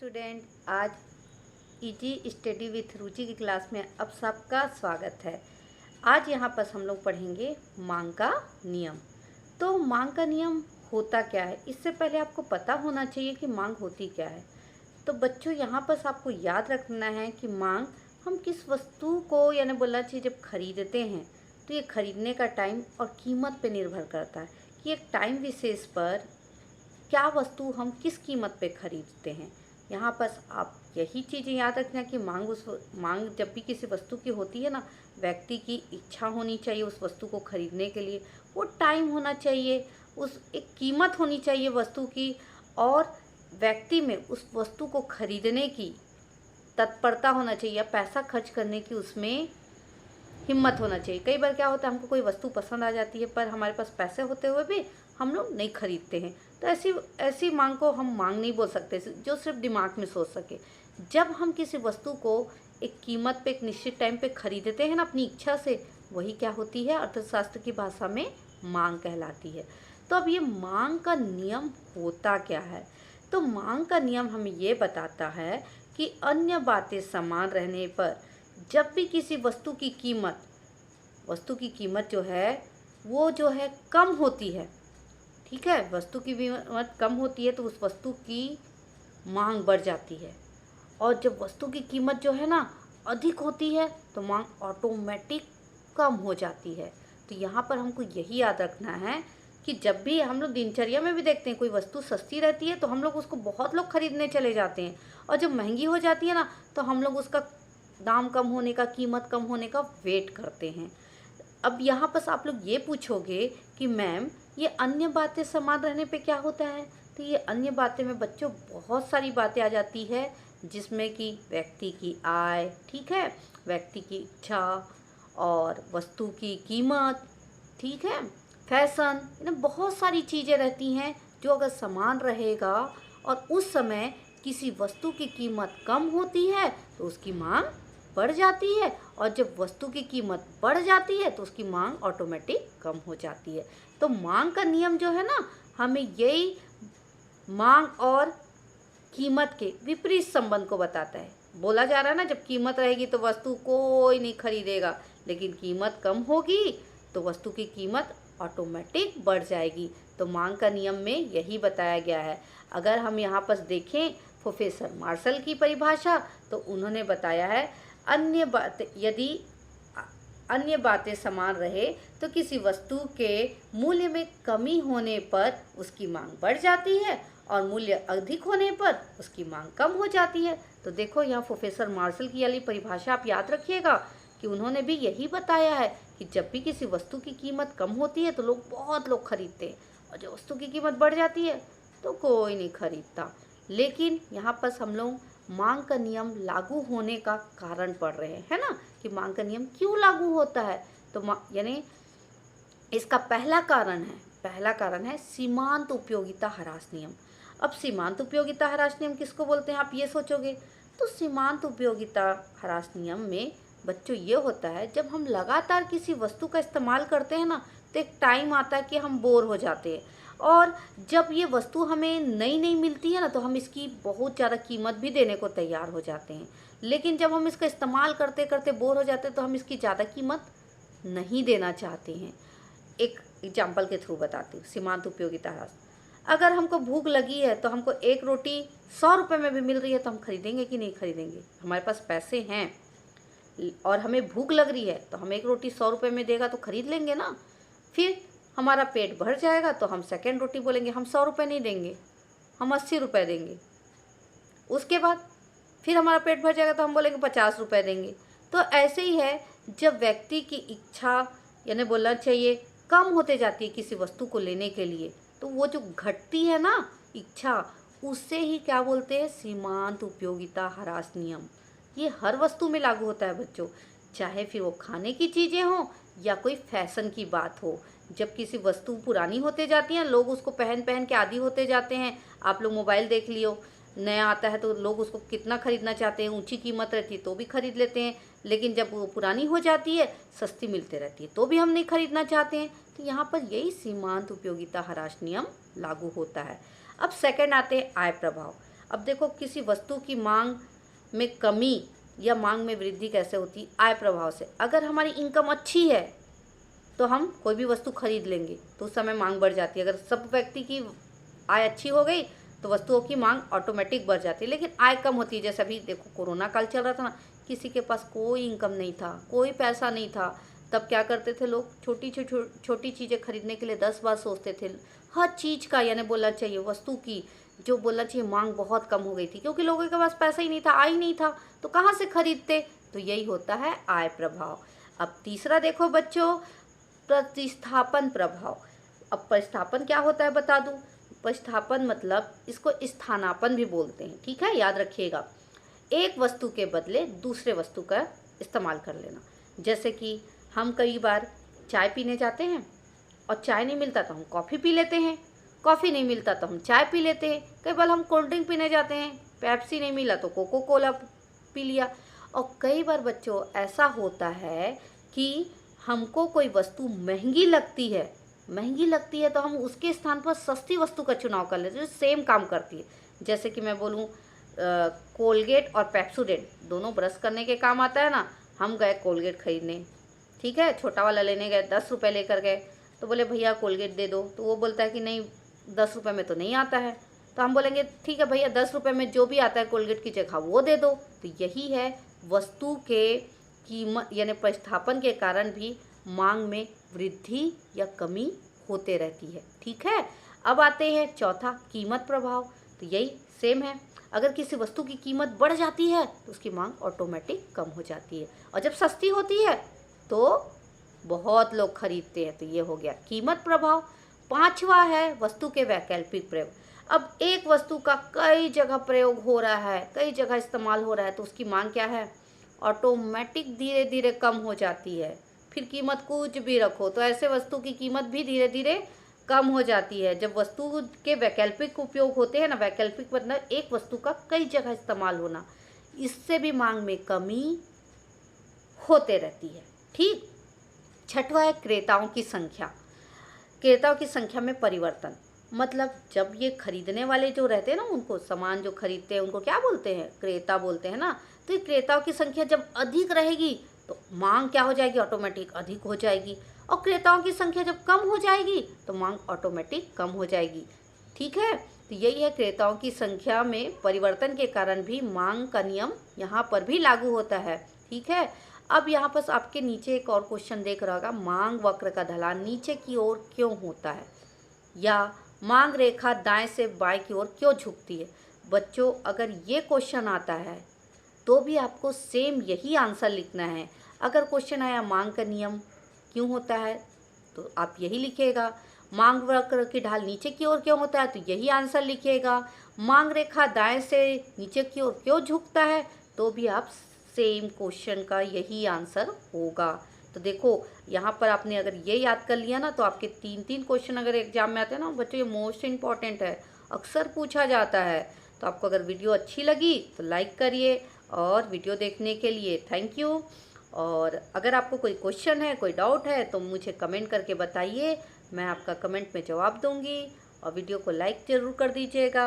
Student, आज easy study with रुचि की class में अब सबका स्वागत है। आज यहाँ पर हम लोग पढ़ेंगे मांग का नियम। तो मांग का नियम होता क्या है, इससे पहले आपको पता होना चाहिए कि मांग होती क्या है। तो बच्चों, यहाँ पर आपको याद रखना है कि मांग हम किस वस्तु को यानी बोलना चाहिए जब खरीदते हैं तो ये खरीदने का टाइम और कीमत पर निर्भर करता है कि एक टाइम विशेष पर क्या वस्तु हम किस कीमत पे खरीदते हैं। यहाँ पर आप यही चीज़ें याद रखना कि मांग जब भी किसी वस्तु की होती है ना, व्यक्ति की इच्छा होनी चाहिए उस वस्तु को खरीदने के लिए, वो टाइम होना चाहिए, उस एक कीमत होनी चाहिए वस्तु की, और व्यक्ति में उस वस्तु को खरीदने की तत्परता होना चाहिए या पैसा खर्च करने की उसमें हिम्मत होना चाहिए। कई बार क्या होता है, हमको कोई वस्तु पसंद आ जाती है पर हमारे पास पैसे होते हुए भी हम लोग नहीं खरीदते हैं। तो ऐसी मांग को हम मांग नहीं बोल सकते जो सिर्फ दिमाग में सोच सके। जब हम किसी वस्तु को एक कीमत पे एक निश्चित टाइम पे खरीदते हैं ना अपनी इच्छा से, वही क्या होती है, अर्थशास्त्र की भाषा में मांग कहलाती है। तो अब ये मांग का नियम होता क्या है? तो मांग का नियम हमें ये बताता है कि अन्य बातें समान रहने पर जब भी किसी वस्तु की कीमत जो है वो जो है कम होती है, ठीक है, वस्तु की कीमत कम होती है तो उस वस्तु की मांग बढ़ जाती है। और जब वस्तु की कीमत जो है ना अधिक होती है तो मांग ऑटोमेटिक कम हो जाती है। तो यहाँ पर हमको यही याद रखना है कि जब भी हम लोग दिनचर्या में भी देखते हैं कोई वस्तु सस्ती रहती है तो हम लोग उसको बहुत लोग खरीदने चले जाते हैं, और जब महंगी हो जाती है ना तो हम लोग उसका दाम कम होने का, कीमत कम होने का वेट करते हैं। अब यहाँ पर आप लोग ये पूछोगे कि मैम ये अन्य बातें समान रहने पे क्या होता है? तो ये अन्य बातें में बच्चों बहुत सारी बातें आ जाती है, जिसमें कि व्यक्ति की आय, ठीक है, व्यक्ति की इच्छा और वस्तु की कीमत, ठीक है, फैशन, इन्हें बहुत सारी चीज़ें रहती हैं जो अगर समान रहेगा और उस समय किसी वस्तु की कीमत कम होती है तो उसकी मांग बढ़ जाती है, और जब वस्तु की कीमत बढ़ जाती है तो उसकी मांग ऑटोमेटिक कम हो जाती है। तो मांग का नियम जो है ना, हमें यही मांग और कीमत के विपरीत संबंध को बताता है। बोला जा रहा है ना, जब कीमत रहेगी तो वस्तु कोई नहीं खरीदेगा, लेकिन कीमत कम होगी तो वस्तु की कीमत ऑटोमेटिक बढ़ जाएगी। तो मांग का नियम में यही बताया गया है। अगर हम यहाँ पर देखें प्रोफेसर मार्शल की परिभाषा, तो उन्होंने बताया है यदि अन्य बातें समान रहे तो किसी वस्तु के मूल्य में कमी होने पर उसकी मांग बढ़ जाती है और मूल्य अधिक होने पर उसकी मांग कम हो जाती है। तो देखो, यहाँ प्रोफेसर मार्शल की वाली परिभाषा आप याद रखिएगा कि उन्होंने भी यही बताया है कि जब भी किसी वस्तु की कीमत कम होती है तो बहुत लोग खरीदते हैं, और जब वस्तु की कीमत बढ़ जाती है तो कोई नहीं खरीदता। लेकिन यहाँ पर हम लोग मांग का नियम लागू होने का कारण पढ़ रहे हैं, है ना, कि मांग का नियम क्यों लागू होता है। तो यानी इसका पहला कारण है सीमांत उपयोगिता ह्रास नियम। अब सीमांत उपयोगिता ह्रास नियम किसको बोलते हैं, आप ये सोचोगे। तो सीमांत उपयोगिता ह्रास नियम में बच्चों ये होता है, जब हम लगातार किसी वस्तु का इस्तेमाल करते हैं ना तो एक टाइम आता है कि हम बोर हो जाते हैं, और जब ये वस्तु हमें नई मिलती है ना तो हम इसकी बहुत ज़्यादा कीमत भी देने को तैयार हो जाते हैं। लेकिन जब हम इसका इस्तेमाल करते करते बोर हो जाते हैं तो हम इसकी ज़्यादा कीमत नहीं देना चाहते हैं। एक एग्जाम्पल के थ्रू बताती हूँ सीमांत उपयोगिता ह्रास। अगर हमको भूख लगी है तो हमको एक रोटी 100 रुपये में भी मिल रही है तो हम खरीदेंगे कि नहीं खरीदेंगे? हमारे पास पैसे हैं और हमें भूख लग रही है तो हम एक रोटी 100 रुपये में देगा तो खरीद लेंगे ना। फिर हमारा पेट भर जाएगा तो हम सेकेंड रोटी बोलेंगे हम 100 रुपये नहीं देंगे, हम 80 रुपये देंगे। उसके बाद फिर हमारा पेट भर जाएगा तो हम बोलेंगे 50 रुपये देंगे। तो ऐसे ही है, जब व्यक्ति की इच्छा यानी बोलना चाहिए कम होते जाती है किसी वस्तु को लेने के लिए, तो वो जो घटती है ना इच्छा, उससे ही क्या बोलते हैं, सीमांत उपयोगिता ह्रास नियम। ये हर वस्तु में लागू होता है बच्चों, चाहे फिर वो खाने की चीज़ें हों या कोई फैशन की बात हो। जब किसी वस्तु पुरानी होते जाती हैं, लोग उसको पहन के आदी होते जाते हैं। आप लोग मोबाइल देख लियो, नया आता है तो लोग उसको कितना खरीदना चाहते हैं, ऊंची कीमत रहती है तो भी खरीद लेते हैं, लेकिन जब वो पुरानी हो जाती है, सस्ती मिलते रहती है तो भी हम नहीं खरीदना चाहते हैं। तो यहाँ पर यही सीमांत उपयोगिता ह्रास नियम लागू होता है। अब सेकंड आते हैं आय प्रभाव। अब देखो किसी वस्तु की मांग में कमी या मांग में वृद्धि कैसे होती है? आय प्रभाव से। अगर हमारी इनकम अच्छी है तो हम कोई भी वस्तु खरीद लेंगे, तो उस समय मांग बढ़ जाती है। अगर सब व्यक्ति की आय अच्छी हो गई तो वस्तुओं की मांग ऑटोमेटिक बढ़ जाती है। लेकिन आय कम होती है, जैसे अभी देखो कोरोना काल चल रहा था ना, किसी के पास कोई इनकम नहीं था, कोई पैसा नहीं था, तब क्या करते थे लोग? छोटी चीज़ें खरीदने के लिए 10 बार सोचते थे। हर चीज़ का, यानी बोलना चाहिए वस्तु की, जो बोलना चाहिए मांग बहुत कम हो गई थी, क्योंकि लोगों के पास पैसा ही नहीं था, आय ही नहीं था, तो कहाँ से खरीदते? तो यही होता है आय प्रभाव। अब तीसरा देखो बच्चों, प्रतिस्थापन प्रभाव। अब प्रतिस्थापन क्या होता है बता दूं? प्रतिस्थापन मतलब इसको स्थानापन्न भी बोलते हैं, ठीक है, याद रखिएगा। एक वस्तु के बदले दूसरे वस्तु का इस्तेमाल कर लेना। जैसे कि हम कई बार चाय पीने जाते हैं और चाय नहीं मिलता तो हम कॉफ़ी पी लेते हैं, कॉफ़ी नहीं मिलता तो हम चाय पी लेते हैं। कई बार हम कोल्ड ड्रिंक पीने जाते हैं, पेप्सी नहीं मिला तो कोको कोला पी लिया। और कई बार बच्चों ऐसा होता है कि हमको कोई वस्तु महंगी लगती है तो हम उसके स्थान पर सस्ती वस्तु का चुनाव कर लेते हैं जो सेम काम करती है। जैसे कि मैं बोलूँ कोलगेट और पेप्सोडेंट दोनों ब्रश करने के काम आता है ना। हम गए कोलगेट खरीदने, ठीक है, छोटा वाला लेने गए, 10 रुपये लेकर गए, तो बोले भैया कोलगेट दे दो, तो वो बोलता है कि नहीं 10 रुपये में तो नहीं आता है। तो हम बोलेंगे ठीक है भैया 10 रुपये में जो भी आता है कोलगेट की जगह वो दे दो। तो यही है, वस्तु के कीमत यानी प्रतिस्थापन के कारण भी मांग में वृद्धि या कमी होते रहती है, ठीक है। अब आते हैं चौथा, कीमत प्रभाव। तो यही सेम है, अगर किसी वस्तु की कीमत बढ़ जाती है तो उसकी मांग ऑटोमेटिक कम हो जाती है, और जब सस्ती होती है तो बहुत लोग खरीदते हैं। तो ये हो गया कीमत प्रभाव। पांचवा है वस्तु के वैकल्पिक प्रयोग। अब एक वस्तु का कई जगह प्रयोग हो रहा है, कई जगह इस्तेमाल हो रहा है, तो उसकी मांग क्या है? ऑटोमेटिक धीरे धीरे कम हो जाती है। फिर कीमत कुछ भी रखो तो ऐसे वस्तु की कीमत भी धीरे धीरे कम हो जाती है। जब वस्तु के वैकल्पिक उपयोग होते हैं ना, वैकल्पिक मतलब एक वस्तु का कई जगह इस्तेमाल होना, इससे भी मांग में कमी होते रहती है, ठीक। छठवा है क्रेताओं की संख्या। क्रेताओं की संख्या में परिवर्तन, मतलब जब ये खरीदने वाले जो रहते हैं ना, उनको सामान जो खरीदते हैं उनको क्या बोलते हैं? क्रेता बोलते हैं ना। तो ये क्रेताओं की संख्या जब अधिक रहेगी तो मांग क्या हो जाएगी? ऑटोमेटिक अधिक हो जाएगी। और क्रेताओं की संख्या जब कम हो जाएगी तो मांग ऑटोमेटिक कम हो जाएगी, ठीक है। तो यही है, क्रेताओं की संख्या में परिवर्तन के कारण भी मांग का नियम यहाँ पर भी लागू होता है, ठीक है। अब यहाँ पर आपके नीचे एक और क्वेश्चन देख रहा होगा, मांग वक्र का ढलान नीचे की ओर क्यों होता है, या मांग रेखा दाएं से बाएं की ओर क्यों झुकती है? बच्चों अगर ये क्वेश्चन आता है तो भी आपको सेम यही आंसर लिखना है। अगर क्वेश्चन आया मांग का नियम क्यों होता है तो आप यही लिखिएगा। मांग वक्र की ढाल नीचे की ओर क्यों होता है तो यही आंसर लिखिएगा। मांग रेखा दाएं से नीचे की ओर क्यों झुकता है तो भी आप सेम क्वेश्चन का यही आंसर होगा। तो देखो यहाँ पर आपने अगर ये याद कर लिया ना, तो आपके 3 क्वेश्चन अगर एग्जाम में आते हैं ना बच्चों, ये मोस्ट इम्पॉर्टेंट है, अक्सर पूछा जाता है। तो आपको अगर वीडियो अच्छी लगी तो लाइक करिए, और वीडियो देखने के लिए थैंक यू। और अगर आपको कोई क्वेश्चन है, कोई डाउट है तो मुझे कमेंट करके बताइए, मैं आपका कमेंट में जवाब दूंगी। और वीडियो को लाइक ज़रूर कर दीजिएगा।